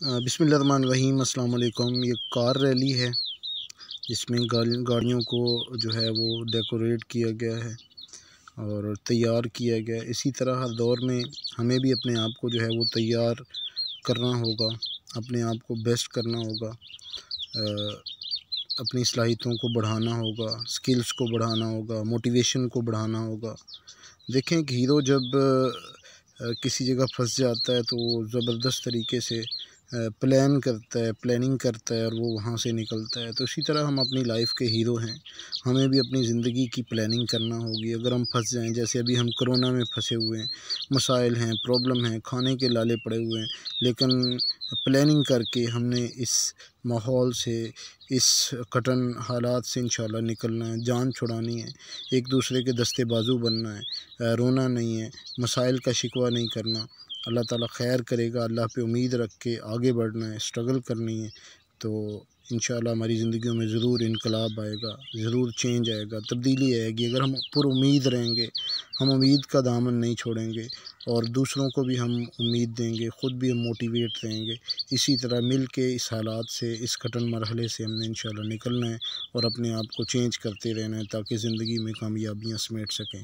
बिस्मिल्लाहिर्रहमानिर्रहीम अस्सलाम वालेकुम। ये कार रैली है जिसमें गाड़ियों को जो है वो डेकोरेट किया गया है और तैयार किया गया है। इसी तरह हर दौर में हमें भी अपने आप को जो है वो तैयार करना होगा, अपने आप को बेस्ट करना होगा, अपनी सलाहियतों को बढ़ाना होगा, स्किल्स को बढ़ाना होगा, मोटिवेशन को बढ़ाना होगा। देखें कि हीरो जब किसी जगह फंस जाता है तो वो ज़बरदस्त तरीके से प्लानिंग करता है और वो वहाँ से निकलता है। तो इसी तरह हम अपनी लाइफ के हीरो हैं, हमें भी अपनी ज़िंदगी की प्लानिंग करना होगी। अगर हम फंस जाएं, जैसे अभी हम कोरोना में फंसे हुए हैं, मसाइल हैं, प्रॉब्लम हैं, खाने के लाले पड़े हुए हैं, लेकिन प्लानिंग करके हमने इस माहौल से, इस कठिन हालात से इंशाल्लाह निकलना है, जान छुड़ानी है, एक दूसरे के दस्ते बाजू बनना है, रोना नहीं है, मसाइल का शिकवा नहीं करना। अल्लाह ताला खैर करेगा, अल्लाह पे उम्मीद रख के आगे बढ़ना है, स्ट्रगल करनी है। तो इंशाल्लाह हमारी ज़िंदगियों में ज़रूर इनकलाब आएगा, ज़रूर चेंज आएगा, तब्दीली आएगी। अगर हम पुरुम्मीद रहेंगे, हम उम्मीद का दामन नहीं छोड़ेंगे और दूसरों को भी हम उम्मीद देंगे, ख़ुद भी हम मोटिवेट रहेंगे। इसी तरह मिल के इस हालात से, इस कठिन मरहले से हमने इंशाल्लाह निकलना है और अपने आप को चेंज करते रहना है ताकि ज़िंदगी में कामयाबियाँ समेट सकें।